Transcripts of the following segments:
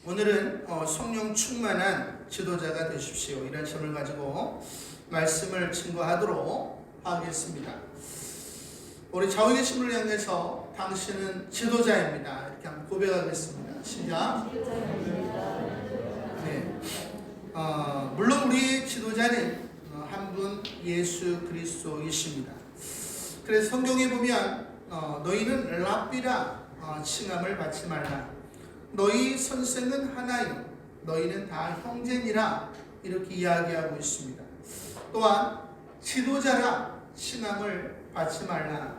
오늘은 성령 충만한 지도자가 되십시오. 이런 점을 가지고 말씀을 증거하도록 하겠습니다. 우리 좌우에 계신 분을 향해서 당신은 지도자입니다. 이렇게 한번 고백하겠습니다. 시작. 네. 물론 우리의 지도자는 한 분 예수 그리스도이십니다. 그래서 성경에 보면 너희는 랍비라 칭함을 받지 말라. 너희 선생은 하나요. 너희는 다 형제니라. 이렇게 이야기하고 있습니다. 또한 지도자라 칭함을 받지 말라.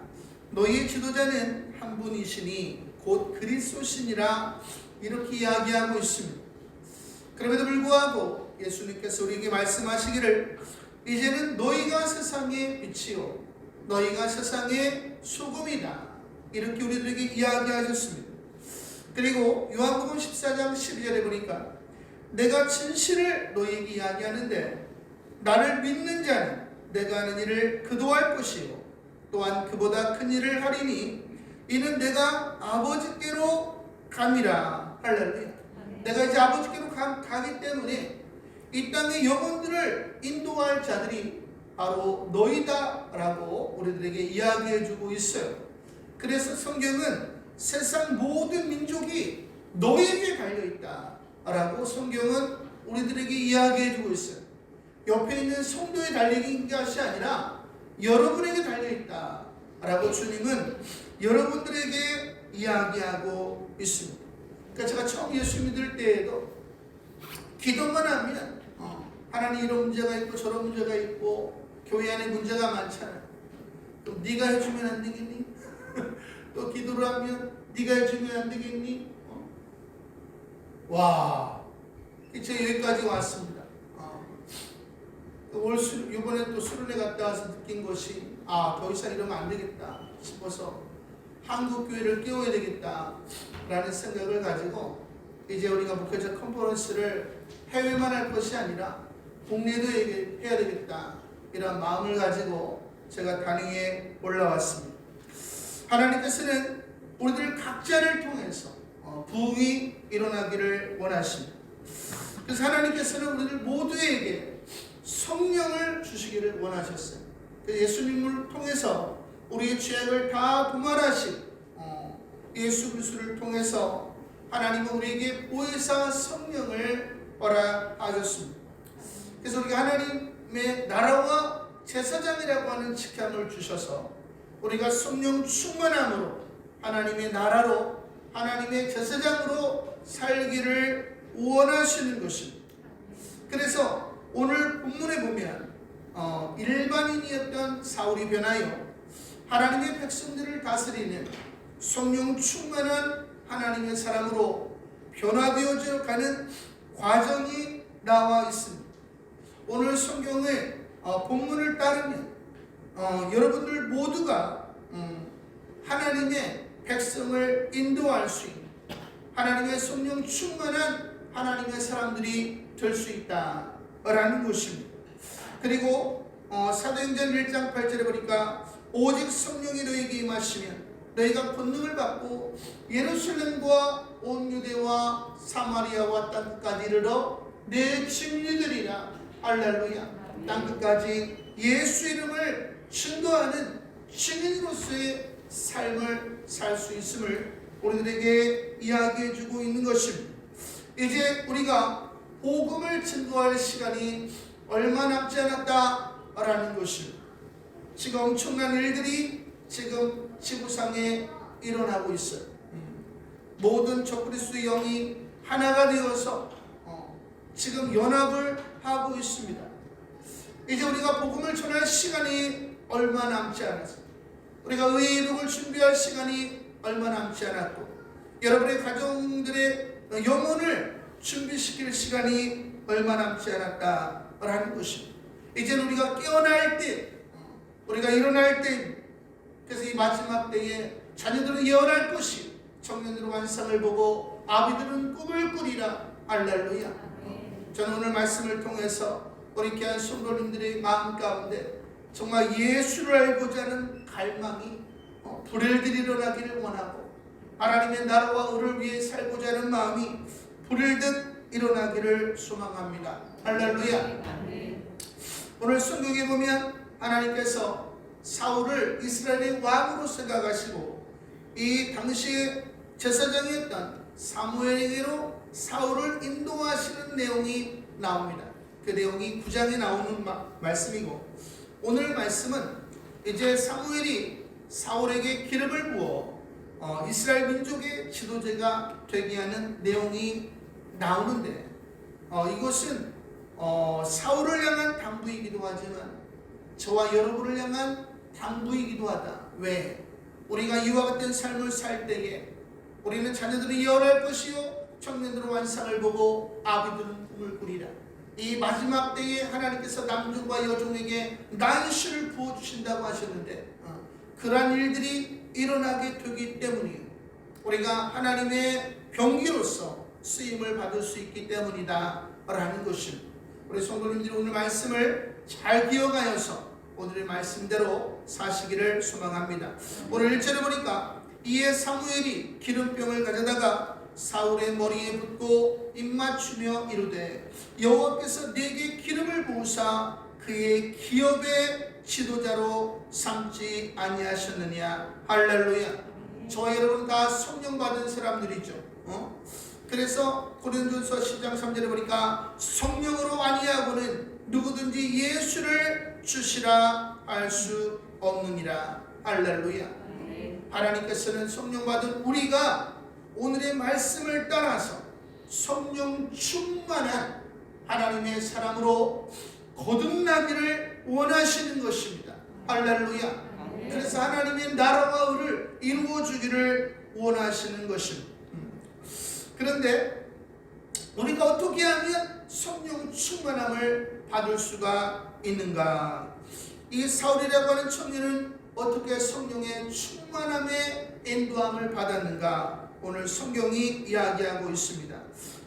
너희의 지도자는 한 분이시니 곧 그리스도시니라. 이렇게 이야기하고 있습니다. 그럼에도 불구하고 예수님께서 우리에게 말씀하시기를 이제는 너희가 세상의 빛이요 너희가 세상의 소금이다. 이렇게 우리들에게 이야기하셨습니다. 그리고 요한복음 14장 12절에 보니까 내가 진실을 너희에게 이야기하는데 나를 믿는 자는 내가 하는 일을 그도 할 것이요 또한 그보다 큰 일을 하리니 이는 내가 아버지께로 감이라. 할렐루야. 내가 이제 아버지께로 가기 때문에 이 땅의 영혼들을 인도할 자들이 바로 너희다라고 우리들에게 이야기해주고 있어요. 그래서 성경은 세상 모든 민족이 너희에게 달려있다라고 성경은 우리들에게 이야기해주고 있어요. 옆에 있는 성도에 달린 것이 아니라 여러분에게 달려있다라고 주님은 여러분들에게 이야기하고 있습니다. 그러니까 제가 처음 예수 믿을 때에도 기도만 하면 하나님 이런 문제가 있고 저런 문제가 있고 교회 안에 문제가 많잖아요. 그럼 네가 해주면 안 되겠니? 또 기도를 하면 네가 해주면 안 되겠니? 와, 제가 여기까지 왔습니다. 이번에 또 수련회 갔다 와서 느낀 것이 더 이상 이러면 안 되겠다 싶어서 한국 교회를 깨워야 되겠다라는 생각을 가지고 이제 우리가 목회자 컨퍼런스를 해외만 할 것이 아니라 국내도 해야 되겠다 이런 마음을 가지고 제가 단위에 올라왔습니다. 하나님께서는 우리들 각자를 통해서 부흥이 일어나기를 원하십니다. 그래서 하나님께서는 우리들 모두에게 성령을 주시기를 원하셨어요. 예수님을 통해서 우리의 죄악을 다 도말하신 예수 그리스도를 통해서 하나님은 우리에게 보혜사 성령을 허락하셨습니다. 그래서 우리가 하나님의 나라와 제사장이라고 하는 직함을 주셔서 우리가 성령 충만함으로 하나님의 나라로 하나님의 제사장으로 살기를 원하시는 것입니다. 그래서 오늘 본문에 보면 일반인이었던 사울이 변하여 하나님의 백성들을 다스리는 성령 충만한 하나님의 사람으로 변화되어져 가는 과정이 나와 있습니다. 오늘 성경의 본문을 따르면 여러분들 모두가 하나님의 백성을 인도할 수 있는 하나님의 성령 충만한 하나님의 사람들이 될 수 있다라는 것입니다. 그리고 사도행전 1장 8절에 보니까 오직 성령이 너희에게 임하시면 너희가 권능을 받고 예루살렘과 온 유대와 사마리아와 땅끝까지 이르러 내 증인이되리라. 할렐루야. 땅끝까지 예수 이름을 증거하는 증인으로서의 삶을 살 수 있음을 우리들에게 이야기해 주고 있는 것입니다. 이제 우리가 복음을 증거할 시간이 얼마 남지 않았다라는 것입니다. 지금 엄청난 일들이 지금 지구상에 일어나고 있어요. 모든 적그리스도의 영이 하나가 되어서 지금 연합을 하고 있습니다. 이제 우리가 복음을 전할 시간이 얼마 남지 않았어요. 우리가 의의 이룩을 준비할 시간이 얼마 남지 않았고 여러분의 가정들의 영혼을 준비시킬 시간이 얼마 남지 않았다라는 것입니다. 이제는 우리가 깨어날 때 우리가 일어날 때 그래서 이 마지막 때에 자녀들은 예언할 것이 청년들은 환상을 보고 아비들은 꿈을 꾸리라. 할렐루야. 저는 오늘 말씀을 통해서 우리 귀한 성도님들의 마음 가운데 정말 예수를 알고자 하는 갈망이 불일들이 일어나기를 원하고 하나님의 나라와 의를 위해 살고자 하는 마음이 불일듯 일어나기를 소망합니다. 할렐루야. 오늘 성경에 보면 하나님께서 사울을 이스라엘의 왕으로 생각하시고 이 당시에 제사장이었던 사무엘에게로 사울을 인도하시는 내용이 나옵니다. 그 내용이 9장에 나오는 말씀이고, 오늘 말씀은 이제 사무엘이 사울에게 기름을 부어 이스라엘 민족의 지도자가 되게 하는 내용이 나오는데, 이것은 사울을 향한 당부이기도 하지만 저와 여러분을 향한 당부이기도 하다. 왜? 우리가 이와 같은 삶을 살 때에 우리는 자녀들이 예언할 것이요 청년들은 환상을 보고 아비들은 꿈을 꾸리라. 이 마지막 때에 하나님께서 남종과 여종에게 난시를 부어주신다고 하셨는데, 그러한 일들이 일어나게 되기 때문이에요. 우리가 하나님의 병기로서 쓰임을 받을 수 있기 때문이다 라는 것입니다. 우리 성도님들이 오늘 말씀을 잘 기억하여서 오늘의 말씀대로 사시기를 소망합니다. 오늘 1절에 보니까 이에 사무엘이 기름병을 가져다가 사울의 머리에 붓고 입맞추며 이르되 여호와께서 내게 기름을 부으사 그의 기업의 지도자로 삼지 아니하셨느냐. 할렐루야. 저와 여러분 다 성령 받은 사람들이죠. 그래서 고린도전서 10장 3절에 보니까 성령으로 아니하고는 누구든지 예수를 주시라 할 수 없느니라. 할렐루야. 하나님께서는 성령 받은 우리가 오늘의 말씀을 따라서 성령 충만한 하나님의 사람으로 거듭나기를 원하시는 것입니다. 할렐루야. 그래서 하나님의 나라와 의를 이루어 주기를 원하시는 것입니다. 그런데 우리가 어떻게 하면 성령 충만함을 받을 수가 있는가? 이 사울이라고 하는 청년은 어떻게 성령의 충만함의 인도함을 받았는가? 오늘 성경이 이야기하고 있습니다.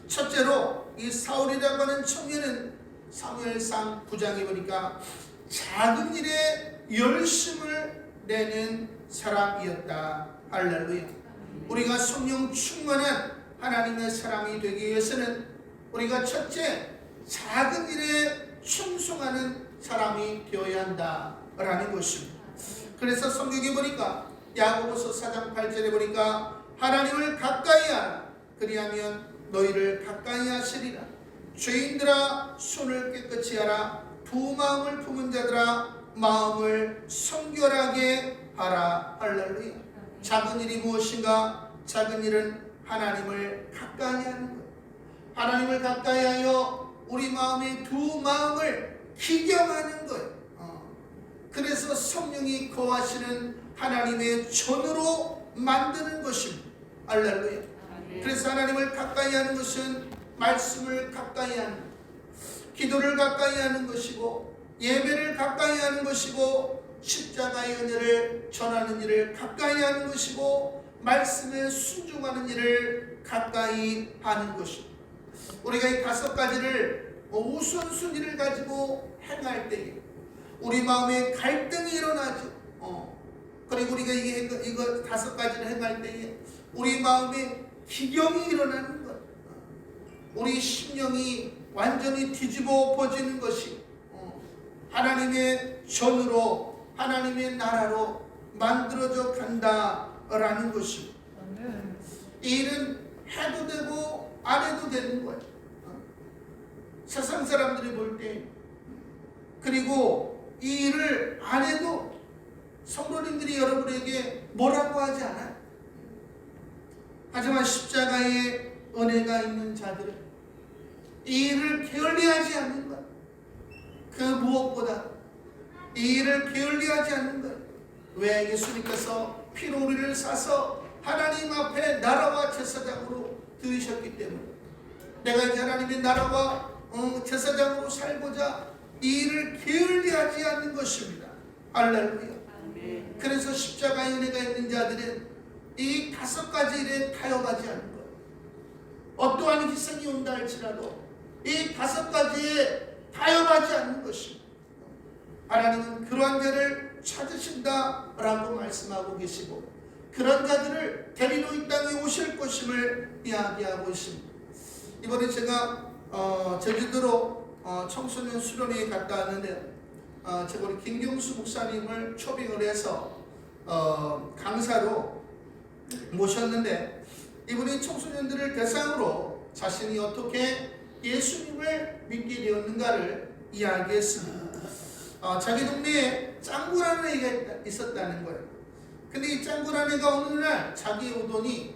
첫째로 이 사울이라고 하는 청년은 사무엘상 9장에 보니까 작은 일에 열심을 내는 사람이었다. 할렐루야. 우리가 성령 충만한 하나님의 사람이 되기 위해서는 우리가 첫째 작은 일에 충성하는 사람이 되어야 한다라는 것입니다. 그래서 성경에 보니까 야고보서 4장 8절에 보니까 하나님을 가까이 하라. 그리하면 너희를 가까이 하시리라. 죄인들아 손을 깨끗이 하라. 두 마음을 품은 자들아 마음을 성결하게 하라. 할렐루야. 작은 일이 무엇인가? 작은 일은 하나님을 가까이 하는 것. 하나님을 가까이 하여 우리 마음의 두 마음을 기경하는 것. 그래서 성령이 거하시는 하나님의 전으로 만드는 것입니다. 할렐루야. 그래서 하나님을 가까이 하는 것은 말씀을 가까이 하는 것, 기도를 가까이 하는 것이고 예배를 가까이 하는 것이고 십자가의 은혜를 전하는 일을 가까이 하는 것이고 말씀에 순종하는 일을 가까이 하는 것입니다. 우리가 이 5가지를 우선순위를 가지고 행할 때에 우리 마음에 갈등이 일어나죠. 그리고 우리가 이거 5가지를 행할 때에 우리 마음에 기경이 일어나는 것, 우리 심령이 완전히 뒤집어 엎어지는 것이 하나님의 전으로 하나님의 나라로 만들어져 간다라는 것입니다. 이 일은 해도 되고 안 해도 되는 거예요. 세상 사람들이 볼 때, 그리고 이 일을 안 해도 성도님들이 여러분에게 뭐라고 하지 않아요. 하지만 십자가의 은혜가 있는 자들은 이 일을 게을리하지 않는 것, 그 무엇보다 이 일을 게을리하지 않는 것. 왜? 예수님께서 피로 우리를 사서 하나님 앞에 나라와 제사장으로 들으셨기 때문에 내가 이제 하나님의 나라와 제사장으로 살고자 이 일을 게을리하지 않는 것입니다. 할렐루야. 그래서 십자가의 은혜가 있는 자들은 이 5가지 일에 타협하지 않는 거예요. 어떠한 희생이 온다 할지라도 이 5가지에 타협하지 않는 것입니다. 하나님은 그러한 자를 찾으신다라고 말씀하고 계시고 그런 자들을 데리러 이 땅에 오실 것임을 이야기하고 있습니다. 이번에 제가 제주도로 청소년 수련회에 갔다 왔는데 제가 우리 김경수 목사님을 초빙을 해서 강사로 모셨는데 이분이 청소년들을 대상으로 자신이 어떻게 예수님을 믿게 되었는가를 이야기했습니다. 자기 동네에 짱구라는 애가 있었다는 거예요. 근데 이 짱구라는 애가 어느 날 자기에 오더니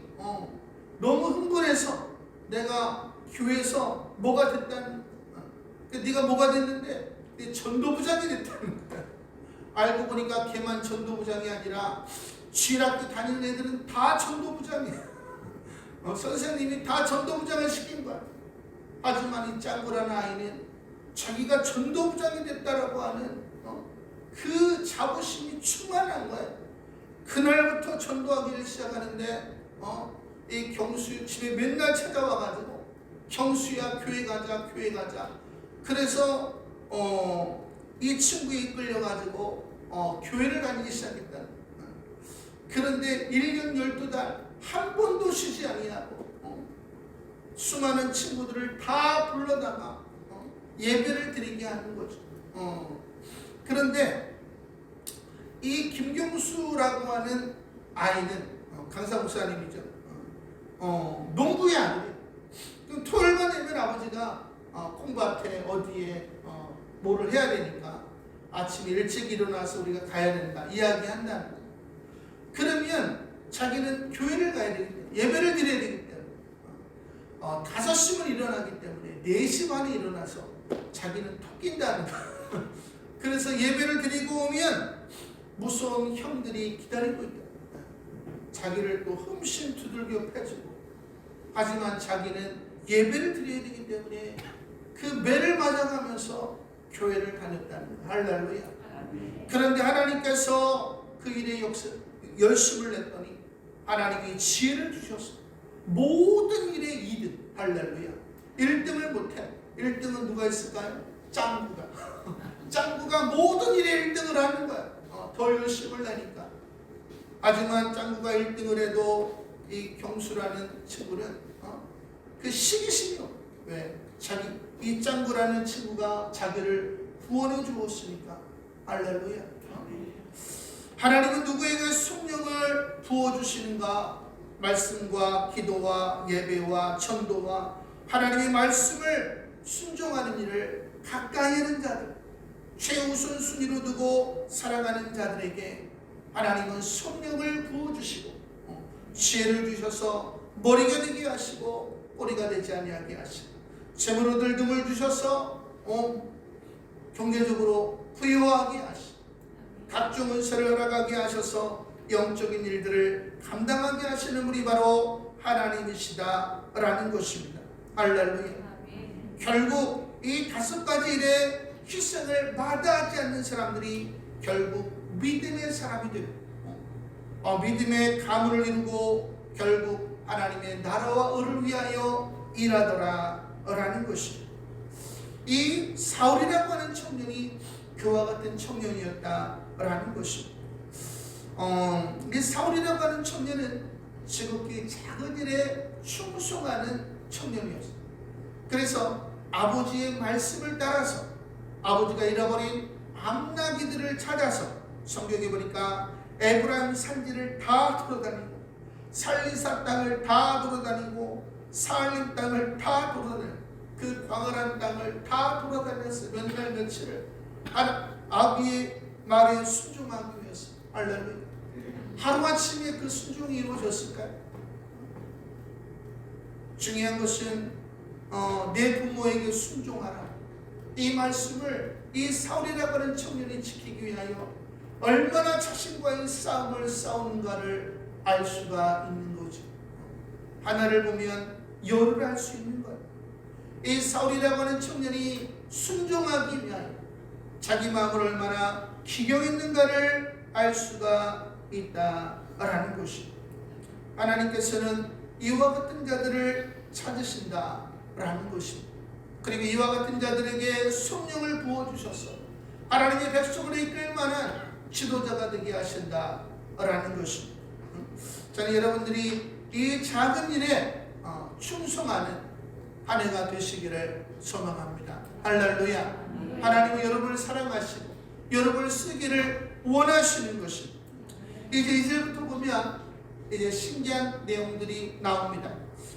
너무 흥분해서 내가 교회에서 뭐가 됐다는 거야. 네가 뭐가 됐는데 전도부장이 됐다는 거야. 알고 보니까 걔만 전도부장이 아니라 주일학교 다니는 애들은 다 전도부장이야. 선생님이 다 전도부장을 시킨 거야. 하지만 이 짱구라는 아이는 자기가 전도부장이 됐다라고 하는 그 자부심이 충만한 거야. 그날부터 전도하기를 시작하는데 이 경수 집에 맨날 찾아와가지고 경수야 교회 가자 교회 가자. 그래서 이 친구에 이끌려가지고 교회를 다니기 시작했다. 그런데 1년 12달 한 번도 쉬지 아니하고 수많은 친구들을 다 불러다가 예배를 드리게 하는 거죠. 그런데 이 김경수라고 하는 아이는 강사 목사님이죠. 농부의 아들이에요. 그럼 토요일만 되면 아버지가 콩밭에 어디에 뭐를 해야 되니까 아침에 일찍 일어나서 우리가 가야 된다 이야기한다는 거예요. 그러면 자기는 교회를 가야 되기 때문에 예배를 드려야 되기 때문에 5시면 일어나기 때문에 4시 반에 일어나서 자기는 토낀다는 거예요. 그래서 예배를 드리고 오면 무서운 형들이 기다리고 있다. 자기를 또 흠씬 두들겨 패주고, 하지만 자기는 예배를 드려야 되기 때문에 그 매를 맞아가면서 교회를 다녔다는 거예요. 할렐루야. 그런데 하나님께서 그 일에 열심을 냈더니 하나님이 지혜를 주셔서 모든 일에 2등. 할렐루야. 1등을 못해. 1등은 누가 있을까요? 짱구가. 짱구가 모든 일에 1등을 하는 거야. 더 열심을 내니까. 하지만 짱구가 1등을 해도 이 경수라는 친구는 그 시기심이요. 왜? 이 짱구라는 친구가 자기를 구원해 주었으니까. 할렐루야. 하나님은 누구에게 성령을 부어주시는가? 말씀과 기도와 예배와 전도와 하나님의 말씀을 순종하는 일을 가까이 하는 자들, 최우선 순위로 두고 살아가는 자들에게 하나님은 성령을 부어주시고 지혜를 주셔서 머리가 되게 하시고 꼬리가 되지 아니하게 하시고 재물 얻을 등을 주셔서 경제적으로 부유하게 하시고 각종 은사를 허락하게 하셔서 영적인 일들을 감당하게 하시는 분이 바로 하나님이시다라는 것입니다. 할렐루야. 결국 이 5가지 일에 희생을 마다하지 않는 사람들이 결국 믿음의 사람이 되고 믿음의 가문을 이루고 결국 하나님의 나라와 의를 위하여 일하더라라는 것입니다. 이 사울이라고 하는 청년이 그와 같은 청년이었다라는 것입니다. 이 사울이라고 하는 청년은 지극히 작은 일에 충성하는 청년이었어요. 그래서 아버지의 말씀을 따라서 아버지가 잃어버린 암나기들을 찾아서 성경에 보니까 에브라임 산지를 다 돌아다니고 살리사 땅을 다 돌아다니고 사알림 땅을 다 돌아다니고 그 광활한 땅을 다 돌아다녀서 몇 날 며칠을 아비의 말에 순종하기 위해서. 할렐루야. 하루아침에 그 순종이 이루어졌을까요? 중요한 것은 내 부모에게 순종하라. 이 말씀을 이 사울이라고 하는 청년이 지키기 위하여 얼마나 자신과의 싸움을 싸우는가를 알 수가 있는 거죠. 하나를 보면 열을 알 수 있는 거예요. 이 사울이라고 하는 청년이 순종하기 위하여 자기 마음을 얼마나 기경했는가를 알 수가 있다라는 것입니다. 하나님께서는 이와 같은 자들을 찾으신다라는 것입니다. 그리고 이와 같은 자들에게 성령을 부어주셔서 하나님의 백성을 이끌 만한 지도자가 되게 하신다라는 것입니다. 저는 여러분들이 이 작은 일에 충성하는 한 해가 되시기를 소망합니다. 할렐루야. 하나님은 여러분을 사랑하시고 여러분을 쓰기를 원하시는 것입니다. 이제 이제부터 보면 이제 신기한 내용들이 나옵니다.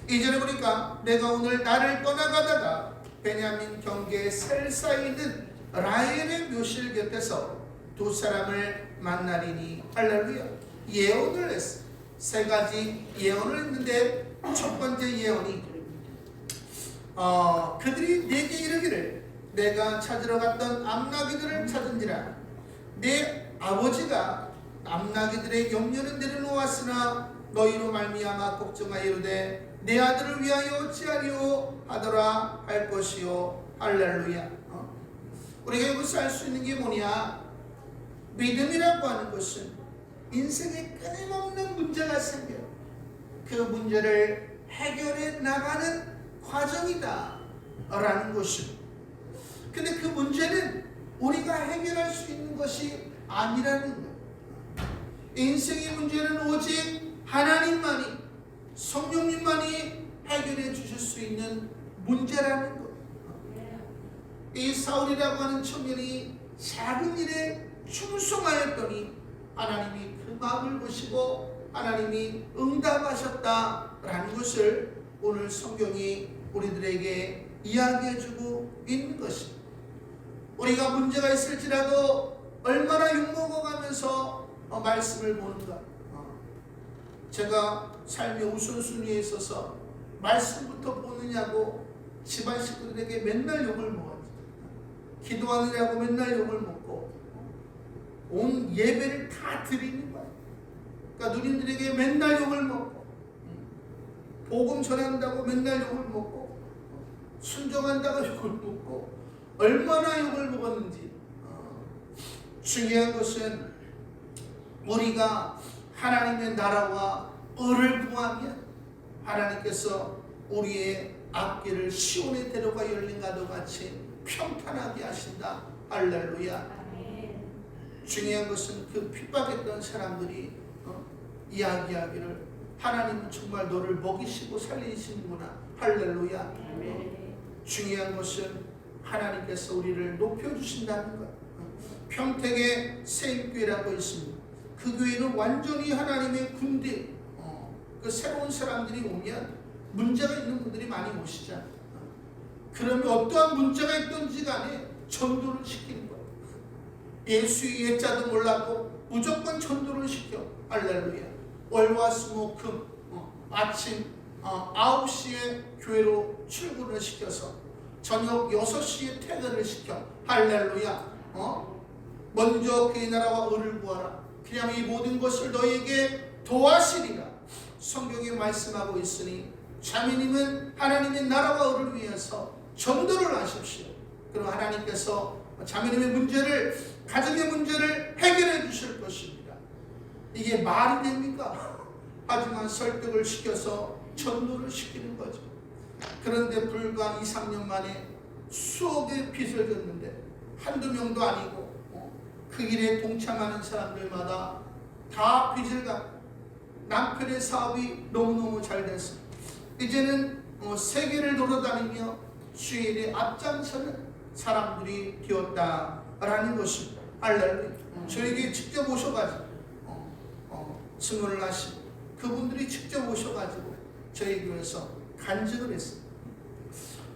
이제는 보니까 내가 오늘 나를 떠나가다가 베냐민 경계의 셀사에 있는 라헬의 묘실 곁에서 두 사람을 만나리니 할렐루야. 예언을 했어. 세 가지 예언을 했는데 첫 번째 예언이 그들이 내게 이르기를 내가 찾으러 갔던 암나귀들을 찾은지라 내 아버지가 암나귀들의 염려는 내려놓았으나 너희로 말미암아 걱정하여 이르되 내 아들을 위하여 어찌하리오 하더라 할 것이요. 할렐루야. 우리가 여기서 알 수 있는 게 뭐냐? 믿음이라고 하는 것은 인생에 끊임없는 문제가 생겨 그 문제를 해결해 나가는 과정이다 라는 것입니다. 근데 그 문제는 우리가 해결할 수 있는 것이 아니라는 거예요. 인생의 문제는 오직 하나님만이, 성령님만이 해결해 주실 수 있는 문제라는 거예요. 이 사울이라고 하는 청년이 작은 일에 충성하였더니 하나님이 그 마음을 보시고 하나님이 응답하셨다라는 것을 오늘 성경이 우리들에게 이야기해주고 있는 것입니다. 우리가 문제가 있을지라도 얼마나 욕먹어가면서 말씀을 보는가. 제가 삶의 우선순위에 있어서 말씀부터 보느냐고 집안 식구들에게 맨날 욕을 먹었죠. 기도하느냐고 맨날 욕을 먹고 온 예배를 다 드리는 거예요. 그러니까 누님들에게 맨날 욕을 먹고 복음 전한다고 맨날 욕을 먹고 순종한다고 욕을 먹고 얼마나 욕을 먹었는지. 중요한 것은 우리가 하나님의 나라와 의를 구하면 하나님께서 우리의 앞길을 시온의 대로가 열린 가도 같이 평탄하게 하신다. 할렐루야. 중요한 것은 그 핍박했던 사람들이 이야기하기를 하나님은 정말 너를 먹이시고 살리시는구나. 할렐루야. 중요한 것은 하나님께서 우리를 높여주신다는 것. 평택에 세임교회라고 있습니다. 그 교회는 완전히 하나님의 군대. 그 새로운 사람들이 오면 문제가 있는 분들이 많이 오시잖아요. 그러면 어떠한 문제가 있든지 간에 전도를 시키는 거예요. 예수의 예자도 몰라도 무조건 전도를 시켜. 할렐루야. 월화수목금 아침 9시에 교회로 출근을 시켜서 저녁 6시에 퇴근을 시켜. 할렐루야. 먼저 그의 나라와 의를 구하라. 그냥 이 모든 것을 너희에게 도와시리라. 성경에 말씀하고 있으니 자매님은 하나님의 나라와 의를 위해서 전도를 하십시오. 그럼 하나님께서 자매님의 문제를, 가정의 문제를 해결해 주실 것입니다. 이게 말이 됩니까? 하지만 설득을 시켜서 전도를 시키는 거죠. 그런데 불과 2, 3년 만에 수억의 빚을 졌는데 한두 명도 아니고 그 일에 동참하는 사람들마다 다 빚을 갚고 남편의 사업이 너무너무 잘 됐어. 이제는 세계를 돌아다니며 주일에 앞장서는 사람들이 되었다라는 것입니다. 할렐루야. 저에게 직접 오셔가지고 증언을 하시고 그분들이 직접 오셔가지고 저희 교회에서 간증을 했어요.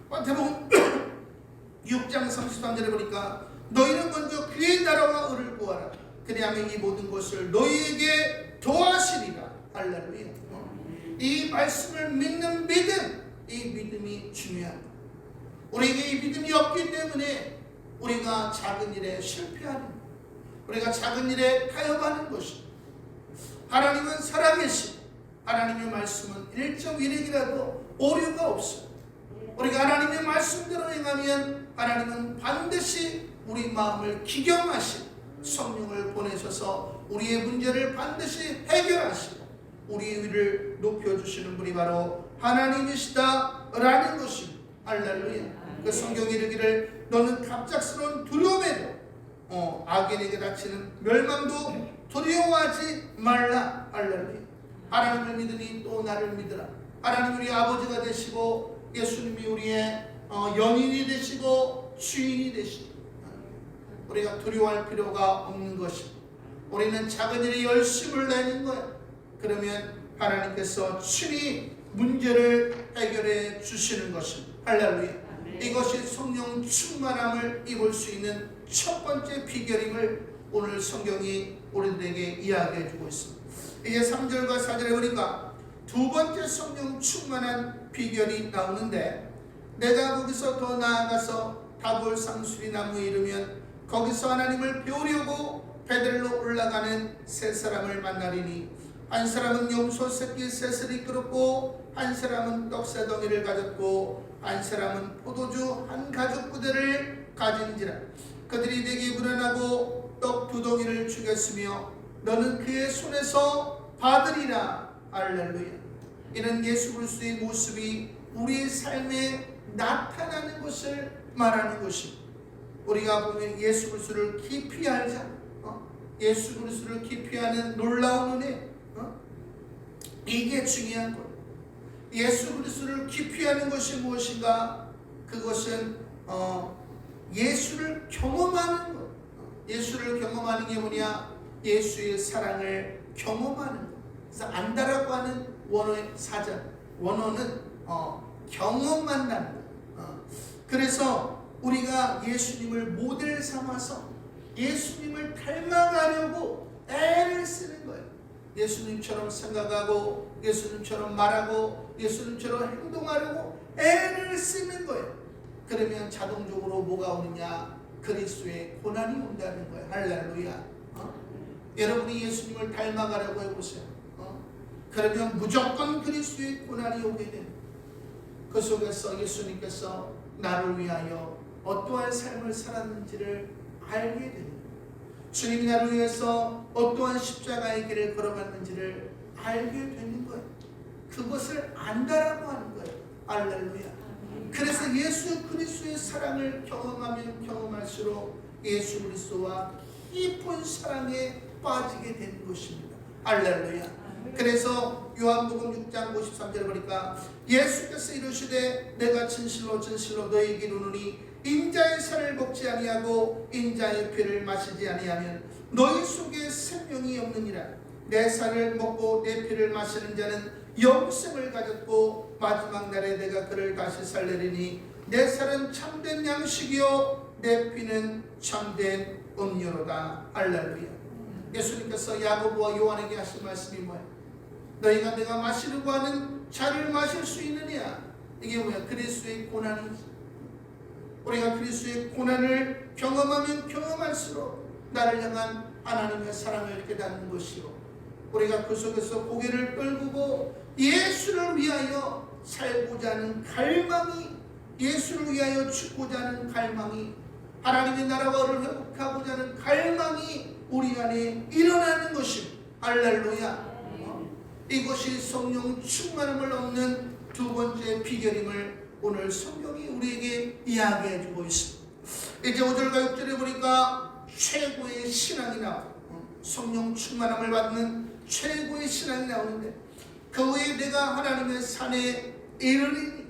마태복음 6장 33절에 보니까 너희는 먼저 그의 나라와 의를 구하라. 그리하면 이 모든 것을 너희에게 도와시리라. 할렐루야. 이 말씀을 믿는 믿음, 이 믿음이 중요합니다. 우리에게 이 믿음이 없기 때문에 우리가 작은 일에 실패하는, 우리가 작은 일에 타협하는 것입니다. 하나님은 살아계시고 하나님의 말씀은 1.1핵이라도 오류가 없어요. 우리가 하나님의 말씀대로 행하면 하나님은 반드시 우리 마음을 기경하시고 성령을 보내셔서 우리의 문제를 반드시 해결하시고 우리의 위를 높여주시는 분이 바로 하나님이시다라는 것입니다. 할렐루야. 그 성경에 이르기를 너는 갑작스러운 두려움에도 악인에게 닥치는 멸망도 두려워하지 말라. 할렐루야. 하나님을 믿으니 또 나를 믿으라. 하나님 우리 아버지가 되시고 예수님이 우리의 연인이 되시고 주인이 되시고 우리가 두려워할 필요가 없는 것입니다. 우리는 작은 일에 열심을 내는 거예요. 그러면 하나님께서 친히 문제를 해결해 주시는 것입니다. 할렐루야. 이것이 성령 충만함을 입을 수 있는 첫 번째 비결임을 오늘 성경이 우리들에게 이야기해 주고 있습니다. 이제 3절과 4절에 보니까 두 번째 성령 충만한 비결이 나오는데, 내가 거기서 더 나아가서 다볼 상수리 나무에 이르면 거기서 하나님을 배우려고 베들로 올라가는 세 사람을 만나리니, 한 사람은 염소 새끼 셋을 이끌었고, 한 사람은 떡새 덩이를 가졌고, 한 사람은 포도주 한 가죽 부대를 가진지라. 그들이 내게 불안하고 떡 두 덩이를 주겠으며 너는 그의 손에서 받으리라. 할렐루야. 이는 예수 그리스도의 모습이 우리의 삶에 나타나는 것을 말하는 것입니다. 우리가 보면 예수 그리스도를 깊이 알자, 예수 그리스도를 깊이 아는 놀라운 은혜, 이게 중요한 것. 예수 그리스도를 깊이 아는 것이 무엇인가? 그것은 예수를 경험하는 것. 예수를 경험하는 게 뭐냐? 예수의 사랑을 경험하는 것. 그래서 안다라고 하는 원어의 사전, 원어는 경험한다는 것. 그래서 우리가 예수님을 모델 삼아서 예수님을 닮아가려고 애를 쓰는 거예요. 예수님처럼 생각하고 예수님처럼 말하고 예수님처럼 행동하려고 애를 쓰는 거예요. 그러면 자동적으로 뭐가 오느냐? 그리스도의 고난이 온다는 거예요. 할렐루야. 여러분이 예수님을 닮아가려고 해보세요. 그러면 무조건 그리스도의 고난이 오게 됩니다. 그 속에서 예수님께서 나를 위하여 어떠한 삶을 살았는지를 알게 됩니다. 주님이 나를 위해서 어떠한 십자가의 길을 걸어갔는지를 알게 되는 거예요. 그것을 안다라고 하는 거예요. 할렐루야. 그래서 예수 그리스도의 사랑을 경험하면 경험할수록 예수 그리스도와 깊은 사랑에 빠지게 되는 것입니다. 할렐루야. 그래서 요한복음 6장 53절에 보니까 예수께서 이르시되 내가 진실로 진실로 너희에게 이르노니 인자의 살을 먹지 아니하고 인자의 피를 마시지 아니하면 너희 속에 생명이 없느니라. 내 살을 먹고 내 피를 마시는 자는 영생을 가졌고 마지막 날에 내가 그를 다시 살리리니 내 살은 참된 양식이요 내 피는 참된 음료로다. 할렐루야. 예수님께서 야고보와 요한에게 하신 말씀이 뭐예요? 너희가 내가 마시려고 하는 차를 마실 수 있느냐? 이게 뭐야? 그리스도의 고난이지. 우리가 그리스도의 고난을 경험하면 경험할수록 나를 향한 하나님의 사랑을 깨닫는 것이요, 우리가 그 속에서 고개를 떨구고 예수를 위하여 살고자 하는 갈망이, 예수를 위하여 죽고자 하는 갈망이, 하나님의 나라와 를 회복하고자 하는 갈망이 우리 안에 일어나는 것입니다. 할렐루야. 이것이 성령 충만함을 얻는 두 번째 비결임을 오늘 성경이 우리에게 이야기해 주고 있습니다. 이제 5절과 6절에 보니까 최고의 신앙이 나와요. 성령 충만함을 받는 최고의 신앙이 나오는데, 그 후에 내가 하나님의 산에 이르리니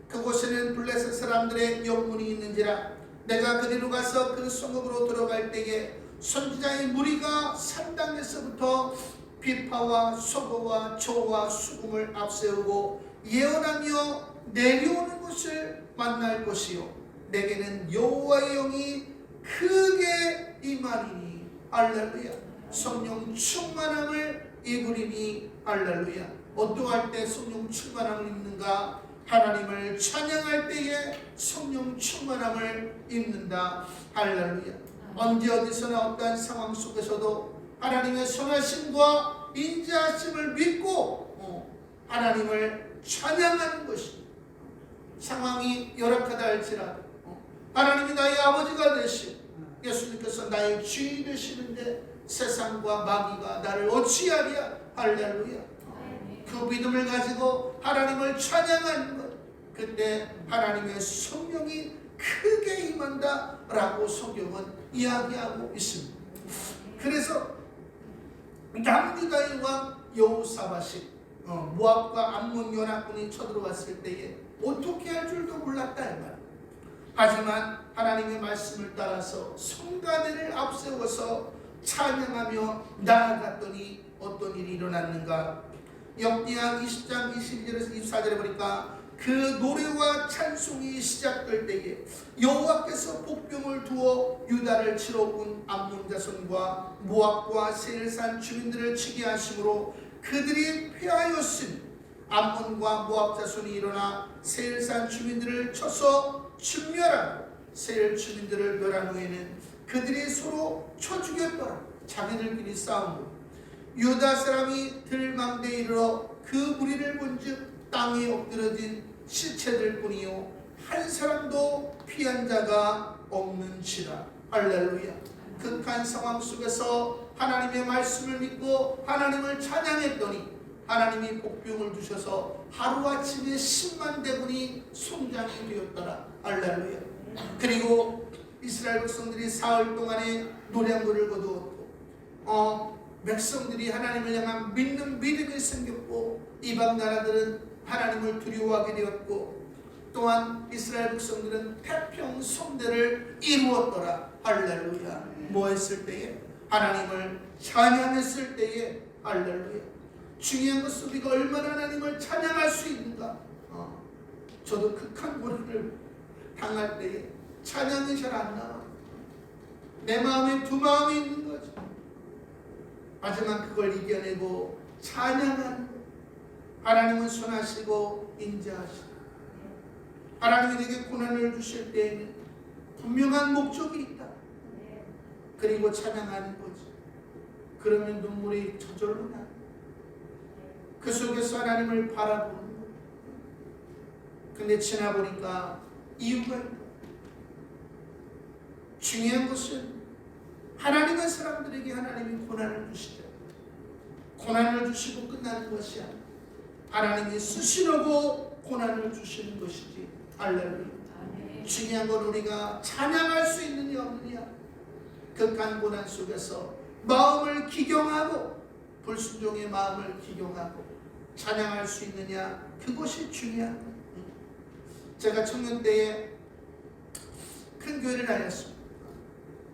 그곳에는 블레셋 사람들의 영문이 있는지라. 내가 그리로 가서 그 성읍으로 들어갈 때에 선지자의 무리가 산당에서부터 비파와 소고와 조와 수금을 앞세우고 예언하며 내려오는 것을 만날 것이요 내게는 여호와의 영이 크게 임하리니. 할렐루야. 성령 충만함을 입으리니. 할렐루야. 어떠할 때 성령 충만함을 입는가? 하나님을 찬양할 때에 성령 충만함을 입는다. 할렐루야. 언제 어디서나 어떠한 상황 속에서도 하나님의 선하심과 인자하심을 믿고 하나님을 찬양하는 것이, 상황이 열악하다 할지라도 하나님이 나의 아버지가 되시고 예수님께서 나의 주인이 되시는데 세상과 마귀가 나를 어찌하랴. 할렐루야. 그 믿음을 가지고 하나님을 찬양하는 것, 그때 하나님의 성령이 크게 임한다 라고 성경은 이야기하고 있습니다. 그래서 남유다의 왕 여호사밧이 모압과 암몬 연합군이 쳐들어왔을 때에 어떻게 할 줄도 몰랐다 이 말. 하지만 하나님의 말씀을 따라서 성가대를 앞세워서 찬양하며 나아갔더니 어떤 일이 일어났는가? 역대하 20장 21절에서 24절에 보니까 그 노래와 찬송이 시작될 때에 여호와께서 복병을 두어 유다를 치러 온 암몬 자손과 모압과 세일산 주민들을 치게 하심으로 그들이 패하였으니 암몬과 모압 자손이 일어나 세일산 주민들을 쳐서 진멸하고 세일 주민들을 멸한 후에는 그들이 서로 쳐 죽였더라. 자기들끼리 싸움으로 유다 사람이 들망대에 이르러 그 무리를 본즉 땅에 엎드러진 시체들 뿐이요 한 사람도 피한 자가 없는지라. 할렐루야. 극한 상황 속에서 하나님의 말씀을 믿고 하나님을 찬양했더니 하나님이 복병을 두셔서 하루아침에 10만 대군이 성장이 되었더라. 할렐루야. 그리고 이스라엘 백성들이 사흘 동안에 노량물을 거두었고 백성들이 하나님을 향한 믿는 믿음이 생겼고 이방 나라들은 하나님을 두려워하게 되었고 또한 이스라엘 백성들은 태평성대를 이루었더라. 할렐루야. 뭐 했을 때에? 하나님을 찬양했을 때에. 할렐루야. 중요한 것은 우리가 얼마나 하나님을 찬양할 수 있는가. 저도 극한 고난을 당할 때에 찬양이 잘 안 나와. 내 마음에 두 마음이 있는 거죠. 하지만 그걸 이겨내고 찬양하는 것. 하나님은 선하시고 인자하시고 하나님이 내게 고난을 주실 때에는 분명한 목적이 있다. 그리고 찬양하는 거지. 그러면 눈물이 저절로 나. 그 속에서 하나님을 바라보는 거. 근데 지나보니까 이유가 있다. 중요한 것은 하나님의 사람들에게 하나님이 고난을 주시죠. 고난을 주시고 끝나는 것이 아니라 하나님이 쓰시려고 고난을 주시는 것이지. 할렐루야. 중요한 건 우리가 찬양할 수 있느냐 없느냐. 극한 고난 속에서 마음을 기경하고 불순종의 마음을 기경하고 찬양할 수 있느냐. 그것이 중요한 거예요. 제가 청년 때에 큰 교회를 다녔습니다.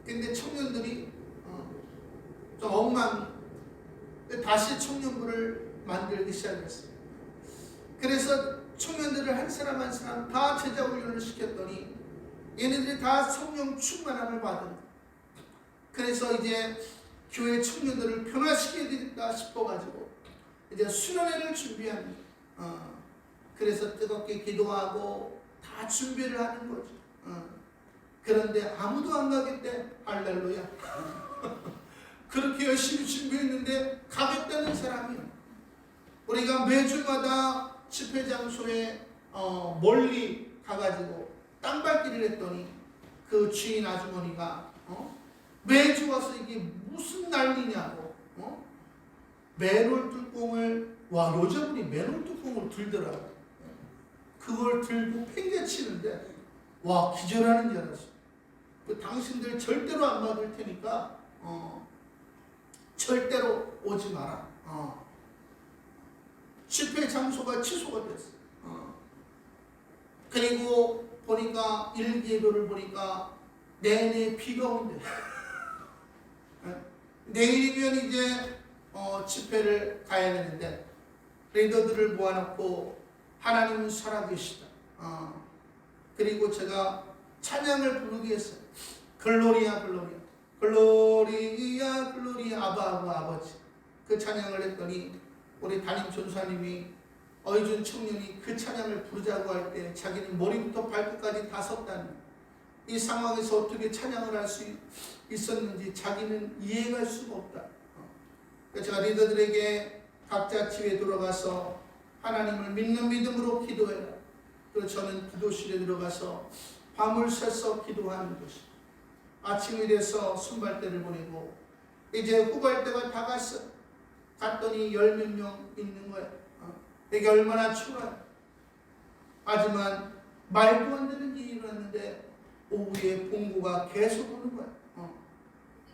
근데 청년들이 좀 엉망. 다시 청년부를 만들기 시작했어요. 그래서 청년들을 한 사람 한 사람 다 제자 훈련을 시켰더니 얘네들이 다 성령 충만함을 받은 거예요. 그래서 이제 교회 청년들을 변화시켜야 되겠다 싶어가지고 이제 수련회를 준비합니다. 그래서 뜨겁게 기도하고 다 준비를 하는 거죠. 그런데 아무도 안 가겠대. 할렐루야. 그렇게 열심히 준비했는데 가겠다는 사람이 우리가 매주마다 집회 장소에 멀리 가가지고 땅밟기를 했더니 그 주인 아주머니가 매주 와서 이게 무슨 난리냐고 맨홀 뚜껑을 여자분이 맨홀 뚜껑을 들더라고. 그걸 들고 팽개치는데 기절하는 줄 알았어. 당신들 절대로 안 받을 테니까 절대로 오지 마라. 집회 장소가 취소가 됐어. 그리고 보니까 일기예보를 보니까 내내 비가 온대. 내일이면 이제 집회를 가야 되는데 리더들을 모아놓고 하나님은 살아계시다. 그리고 제가 찬양을 부르기 위해서 글로리아 글로리아 글로리아 글로리아 아버지 그 찬양을 했더니 우리 담임 전사님이 어이준 청년이 그 찬양을 부르자고 할 때 자기는 머리부터 발끝까지 다 섰다는 이 상황에서 어떻게 찬양을 할 수 있었는지 자기는 이해할 수가 없다. 그래서 제가 리더들에게 각자 집에 들어가서 하나님을 믿는 믿음으로 기도해라. 그리고 저는 기도실에 들어가서 밤을 새서 기도하는 것이 아침이 돼서 순발대를 보내고 이제 후발대가 다 갔어. 갔더니 10몇 명 있는 거야. 이게 얼마나 추워요. 하지만 말도 안 되는 일이 일어났는데 오후에 봉구가 계속 오는 거야.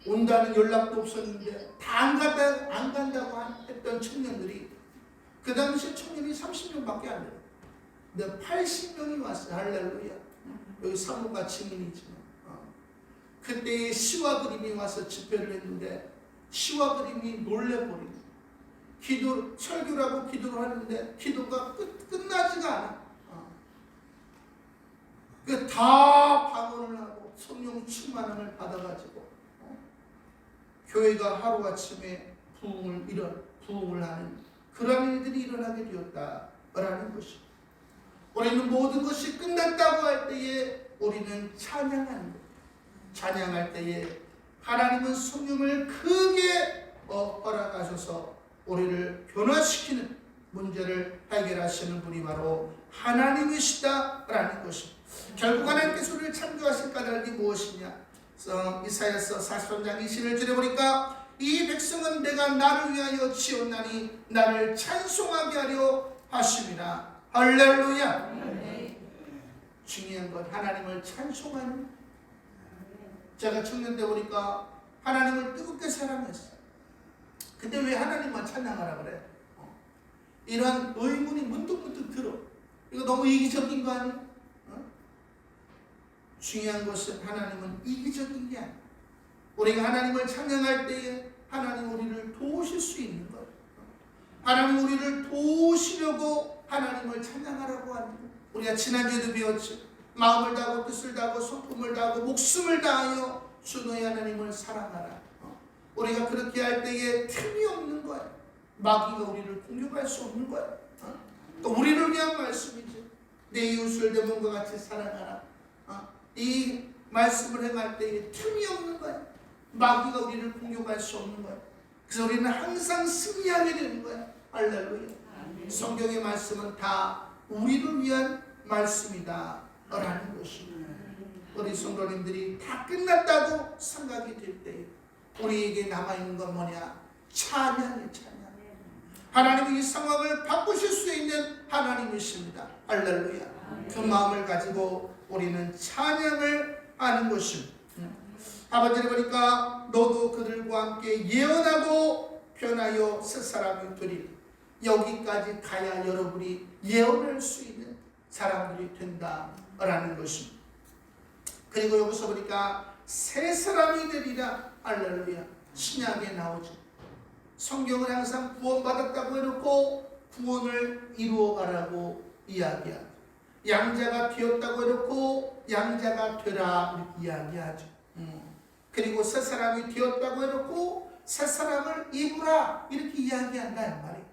온다는 연락도 없었는데 다 안 간다고 했던 청년들이 그 당시에 청년이 30명밖에 안 돼요. 근데 80명이 왔어요. 할렐루야. 여기 사모가 증인이지만 그때의 시와 그림이 와서 집회를 했는데 시와 그림이 놀래버리고 설교를 하고 기도를 하는데 기도가 끝나지가 않아. 다 방언을 하고 성령 충만함을 받아가지고 교회가 하루아침에 부흥을 하는 그런 일들이 일어나게 되었다라는 것입니다. 우리는 모든 것이 끝났다고 할 때에 우리는 찬양하는 것. 찬양할 때에 하나님은 성령을 크게 허락하셔서 우리를 변화시키는 문제를 해결하시는 분이 바로 하나님이시다라는 것입니다. 결국 하나님께서 우리를 창조하신 까닭이 무엇이냐? 이사야서 43장 21절에 보니까 이 백성은 내가 나를 위하여 지었나니 나를 찬송하게 하려 하심이라. 할렐루야. 중요한 건 하나님을 찬송하는. 제가 청년 때 보니까 하나님을 뜨겁게 사랑했어요. 근데 왜 하나님만 찬양하라 그래? 이런 의문이 문득문득 들어. 이거 너무 이기적인 거 아니야? 중요한 것은 하나님은 이기적인 게 아니야. 우리가 하나님을 찬양할 때에 하나님 우리를 도우실 수 있는 거예요. 하나님 우리를 도우시려고 하나님을 찬양하라고 하는 거예요. 우리가 지난주에도 배웠죠. 마음을 다하고 뜻을 다하고 손품을 다하고 목숨을 다하여 주 너희 하나님을 사랑하라. 우리가 그렇게 할 때에 틈이 없는 거예요. 마귀가 우리를 공격할 수 없는 거예요. 또 우리를 위한 말씀이죠. 내 이웃을 내 몸과 같이 사랑하라. 이 말씀을 행할 때에 틈이 없는 거예요. 마귀가 우리를 공격할 수 없는 거예요. 그래서 우리는 항상 승리하게 되는 거예요. 할렐루야. 성경의 말씀은 다 우리를 위한 말씀이다 라는 것입니다. 우리 성도님들이 다 끝났다고 생각이 될 때 우리에게 남아있는 건 뭐냐? 찬양이 찬양. 하나님은 이 상황을 바꾸실 수 있는 하나님이십니다. 할렐루야. 그 마음을 가지고 우리는 찬양을 하는 것입니다. 아버지를 보니까 너도 그들과 함께 예언하고 변하여 새 사람이 되리라. 여기까지 가야 여러분이 예언할 수 있는 사람들이 된다라는 것입니다. 그리고 여기서 보니까 새 사람이 되리라. 할렐루야. 신약에 나오죠. 성경은 항상 구원받았다고 해놓고 구원을 이루어가라고 이야기하죠. 양자가 되었다고 해놓고 양자가 되라 이렇게 이야기하죠. 그리고 새 사람이 되었다고 해놓고 새 사람을 입으라 이렇게 이야기한다는 말이에요.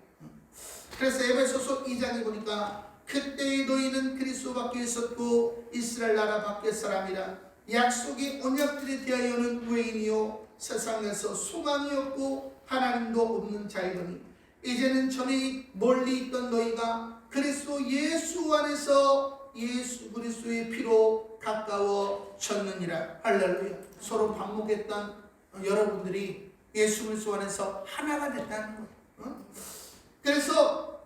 그래서 에베소서 2장에 보니까 그때의 너희는 그리스도 밖에 있었고 이스라엘 나라 밖의 사람이라 약속의 언약들에 대하여는 외인이요 세상에서 소망이 없고 하나님도 없는 자이더니 이제는 전에 멀리 있던 너희가 그리스도 예수 안에서 예수 그리스도의 피로 가까워졌느니라. 할렐루야. 서로 반목했던 여러분들이 예수 그리스도 안에서 하나가 됐다는 거예요. 그래서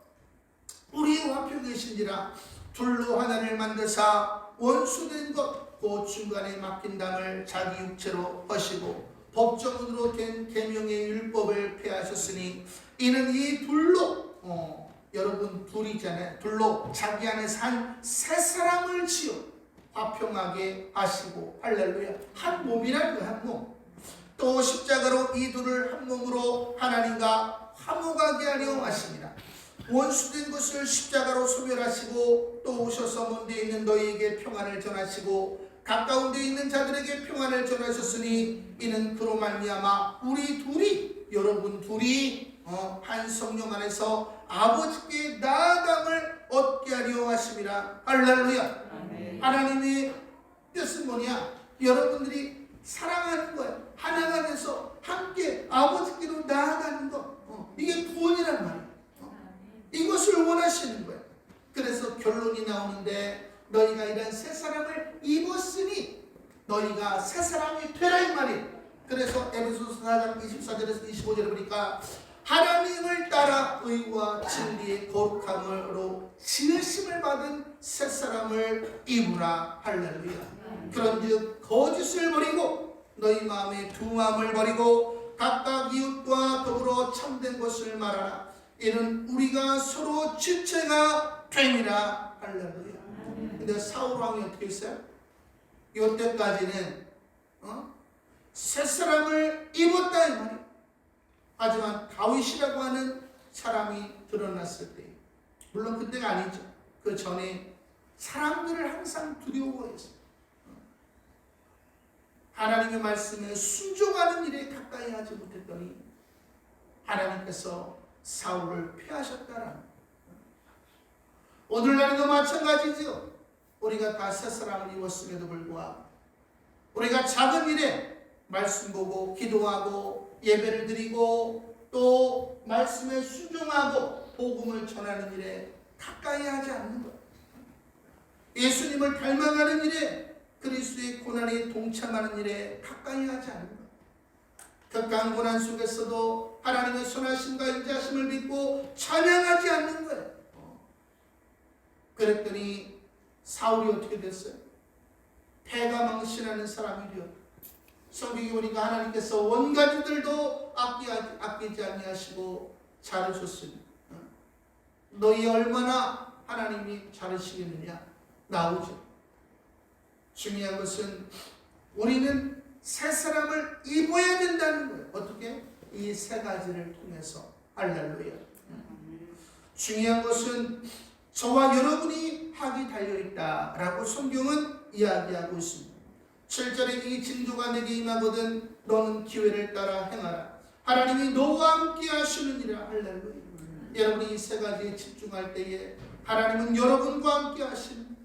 우리 화평 계신지라 둘로 하나를 만드사 원수된 것 그 중간에 맡긴 담을 자기 육체로 하시고 법정으로 된 계명의 율법을 폐하셨으니 이는 이 둘로 여러분 둘이잖아요. 둘로 자기 안에 산 새 사람을 지어 화평하게 하시고 할렐루야. 한 몸이라는 거예요. 한 몸. 또 십자가로 이 둘을 한 몸으로 하나님과 화목하게 하려 하십니다. 원수된 것을 십자가로 소멸하시고 또 오셔서 먼 데 있는 너희에게 평안을 전하시고 가까운 데 있는 자들에게 평안을 전하셨으니 이는 그로 말미암아 우리 둘이 여러분 둘이 한 성령 안에서 아버지께 나아감을 얻게 하려 하심이라. 할렐루야. 하나님의 뜻은 뭐냐? 여러분들이 사랑하는 거예요. 하나가 돼서 함께 아버지께로 나아가는 것. 이게 구원이란 말이에요. 이것을 원하시는 거예요. 그래서 결론이 나오는데 너희가 이런 새 사람을 입었으니 너희가 새 사람이 되라 이 말이에요. 그래서 에베소서 4장 24절에서 25절에 보니까 하나님을 따라 의와 진리의 거룩함으로 지으심을 받은 새 사람을 입으라. 할렐루야. 그런즉 거짓을 버리고 너희 마음의 두마음을 버리고 각각 이웃과 더불어 참된 것을 말하라. 이는 우리가 서로 지체가 되니라. 할렐루야. 근데 사울 왕이 어떻게 했어요? 이때까지는 새 사람을 입었다 이 말이에요. 하지만 다윗이라고 하는 사람이 드러났을 때, 물론 그때가 아니죠. 그 전에 사람들을 항상 두려워했어요. 하나님의 말씀에 순종하는 일에 가까이 하지 못했더니 하나님께서 사울을 피하셨다라는. 오늘날도 마찬가지죠. 우리가 다 새 사람을 입었음에도 불구하고 우리가 작은 일에 말씀 보고 기도하고 예배를 드리고 또 말씀에 순종하고 복음을 전하는 일에 가까이 하지 않는 것, 예수님을 닮아가는 일에, 그리스도의 고난에 동참하는 일에 가까이 하지 않는 것, 극한 고난 속에서도 하나님의 선하심과 인자하심을 믿고 찬양하지 않는 거예요. 그랬더니 사울이 어떻게 됐어요? 패가 망신하는 사람이 되었다. 성경에 보니까 하나님께서 원가지들도 아끼지 아니하시고 자르셨으니 너희 얼마나 하나님이 자르시겠느냐 나오죠. 중요한 것은 우리는 새 사람을 입어야 된다는 거예요. 어떻게? 이 세 가지를 통해서. 할렐루야. 중요한 것은 저와 여러분이 학이 달려있다라고 성경은 이야기하고 있습니다. 7절에 이 징조가 내게 임하거든 너는 기회를 따라 행하라. 하나님이 너와 함께 하시느니라. 할렐루야. 여러분이 이 세 가지에 집중할 때에 하나님은 여러분과 함께 하시는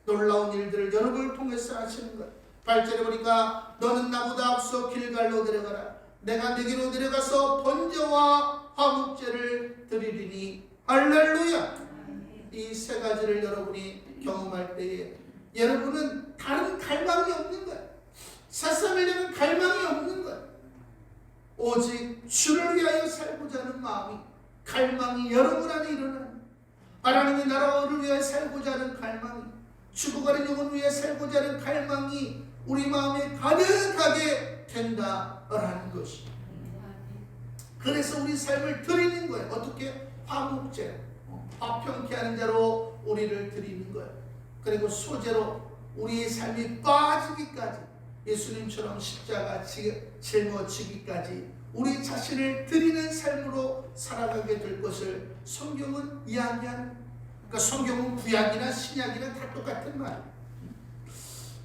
놀라운 일들을 여러분을 통해서 하시는 것. 8절에 보니까 너는 나보다 앞서 길갈로 내려가라. 내가 내게로 내려가서 번제와 화목제를 드리리니. 할렐루야. 이 세 가지를 여러분이 경험할 때에 여러분은 다른 갈망이 없는 거예요. 세상을 향한 갈망이 없는 거예요. 오직 주를 위하여 살고자 하는 마음이, 갈망이 여러분 안에 일어나는, 하나님의 나라를 위하여 살고자 하는 갈망이, 죽어가는 영혼을 위해 살고자 하는 갈망이 우리 마음에 가득하게 된다라는 것이. 그래서 우리 삶을 드리는 거예요. 어떻게? 화목제, 화평케 하는 자로 우리를 드리는 거예요. 그리고 소제로 우리의 삶이 빠지기까지, 예수님처럼 십자가 짊어지기까지 우리 자신을 드리는 삶으로 살아가게 될 것을 성경은 이야기하는. 그러니까 성경은 구약이나 신약이나 다 똑같은 말이에요.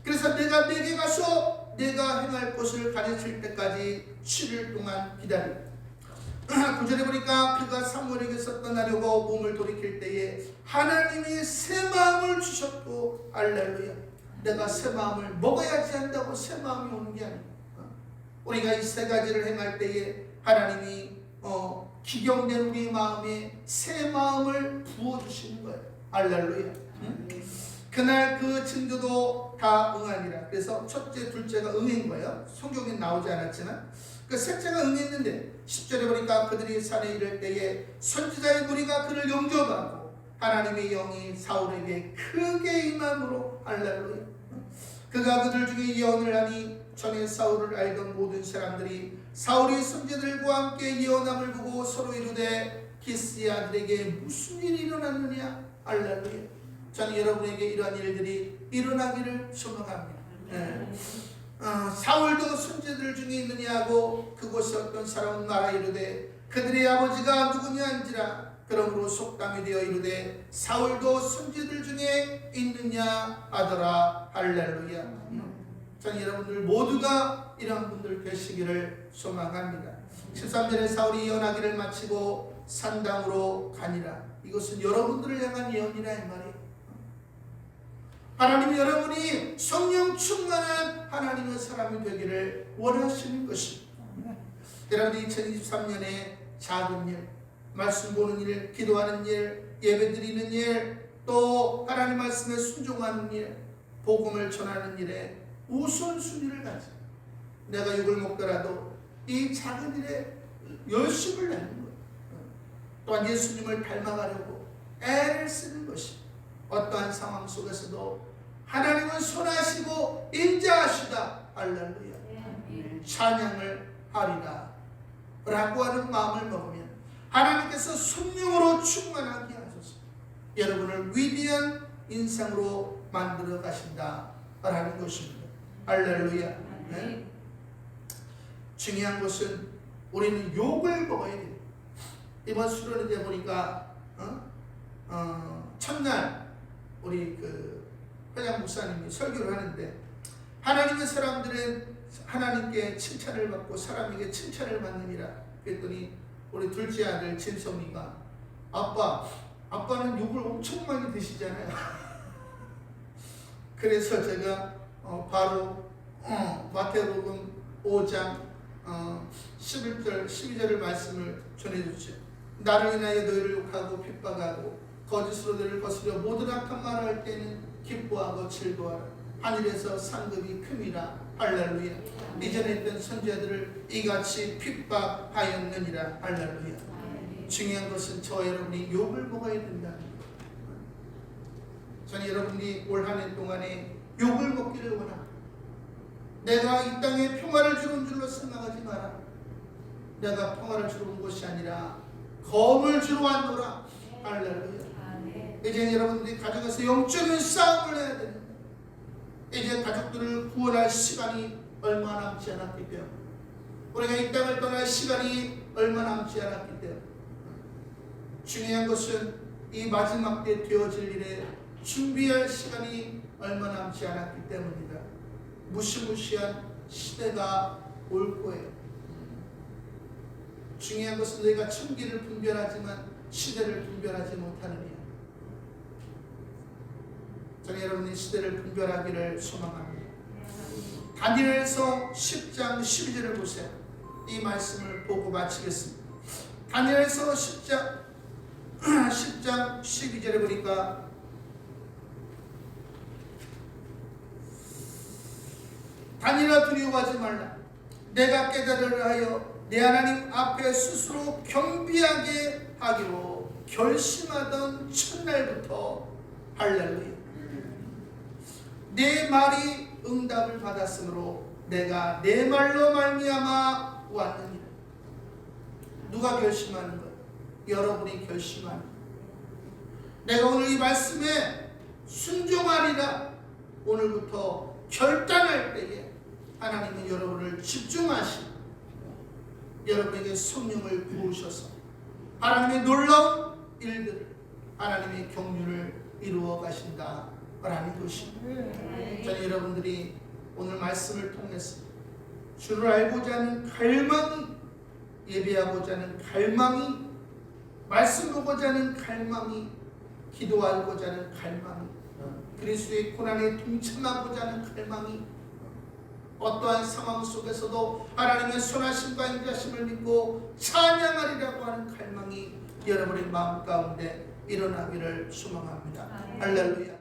그래서 내가 내게 가서 내가 행할 것을 가르칠 때까지 7일 동안 기다립니다. 9절에 보니까 그가 사무엘에게서 떠나려고 몸을 돌이킬 때에 하나님이 새 마음을 주셨고. 할렐루야. 내가 새 마음을 먹어야지 한다고 새 마음이 오는 게 아니에요. 우리가 이 세 가지를 행할 때에 하나님이 기경된 우리 마음에 새 마음을 부어주시는 거예요. 할렐루야. 그날 그 징조도 다 응하니라. 그래서 첫째, 둘째가 응인 거예요. 성경에 나오지 않았지만 그 셋째가 응했는데 10절에 보니까 그들이 산에 이를 때에 선지자의 무리가 그를 영접하고 하나님의 영이 사울에게 크게 임함으로. 할렐루야. 그가 그들 중에 예언을 하니 전에 사울을 알던 모든 사람들이 사울이 선지자들과 함께 예언함을 보고 서로 이르되 기스의 아들에게 무슨 일이 일어났느냐. 할렐루야. 저는 여러분에게 이러한 일들이 일어나기를 소망합니다. 사울도 선지자들 중에 있느냐고 그곳에 어떤 사람은 말하 이르되 그들의 아버지가 누구냐 한지라. 그러므로 속담이 되어 이르되 사울도 선지자들 중에 있느냐 하더라. 할렐루야. 저는 여러분들 모두가 이런 분들 되시기를 소망합니다. 13절에 사울이 예언하기를 마치고 산당으로 가니라. 이것은 여러분들을 향한 예언이라 이 말이에요. 하나님이 여러분이 성령 충만한 하나님의 사람이 되기를 원하시는 것입니다. 여러분이 2023년에 작은 일, 말씀 보는 일, 기도하는 일, 예배 드리는 일, 또 하나님 말씀에 순종하는 일, 복음을 전하는 일에 우선순위를 가지고 내가 욕을 먹더라도 이 작은 일에 열심을 내는 거예요. 또한 예수님을 닮아가려고 애를 쓰는 것이. 어떠한 상황 속에서도 하나님은 선하시고 인자하시다. 할렐루야. 찬양을 하리라 라고 하는 마음을 먹으면 하나님께서 성령으로 충만하게 하소서. 여러분을 위대한 인상으로 만들어 가신다라는 것입니다. 할렐루야. 네? 중요한 것은 우리는 욕을 먹어야 돼요. 이번 수련회 보니까 첫날 우리 그 회장 목사님이 설교를 하는데, 하나님의 사람들은 하나님께 칭찬을 받고 사람에게 칭찬을 받느니라. 그랬더니 우리 둘째 아들 진성이가, 아빠는 욕을 엄청 많이 드시잖아요. 그래서 제가 바로 마태복음 5장 11절 12절의 말씀을 전해주죠. 나를 인하여 너희를 욕하고 핍박하고 거짓으로 너희를 거스려 모든 악한 말을 할 때는 기뻐하고 즐거워하라. 하늘에서 상급이 큼이라. 할렐루야. 이전에 있던 선지자들을 이같이 핍박하였느니라. 할렐루야. 중요한 것은 저 여러분이 욕을 먹어야 된다는 것. 저는 여러분이 올 한 해 동안에 욕을 먹기를 원합니다. 내가 이 땅에 평화를 주는 줄로 생각하지 마라. 내가 평화를 주러 온 것이 아니라 검을 주러 왔노라. 할렐루야. 이제 여러분들이 가정에서 영적인 싸움을 해야 됩니다. 이제 가족들을 구원할 시간이 얼마 남지 않았기 때문에, 우리가 이 땅을 떠날 시간이 얼마 남지 않았기 때문에, 중요한 것은 이 마지막 때 되어질 일에 준비할 시간이 얼마 남지 않았기 때문입니다. 무시무시한 시대가 올 거예요. 중요한 것은 너희가 천기를 분별하지만 시대를 분별하지 못하느냐. 저는 여러분이 시대를 분별하기를 소망합니다. 다니엘서 10장 12절을 보세요. 이 말씀을 보고 마치겠습니다. 다니엘서 10장 12절에 보니까, 다니엘아 두려워하지 말라. 내가 깨달으려 하여 내 하나님 앞에 스스로 겸비하게 하기로 결심하던 첫날부터. 할렐루야. 내 말이 응답을 받았으므로 내가 내 말로 말미암아 왔느니라. 누가 결심하는 거예요? 여러분이 결심하는 거예요. 내가 오늘 이 말씀에 순종하리라. 오늘부터 결단할 때에 하나님은 여러분을 집중하시고 여러분에게 성령을 부으셔서 하나님의 놀라운 일들을, 하나님의 경륜을 이루어 가신다 라는 것입니다. 저는 여러분들이 오늘 말씀을 통해서 주를 알고자 하는 갈망이, 예배하고자 하는 갈망이, 말씀 보고자 하는 갈망이, 기도하고자 하는 갈망이, 그리스도의 고난에 동참하고자 하는 갈망이, 어떠한 상황 속에서도 하나님의 선하심과 인자심을 믿고 찬양하리라고 하는 갈망이 여러분의 마음 가운데 일어나기를 소망합니다. 할렐루야.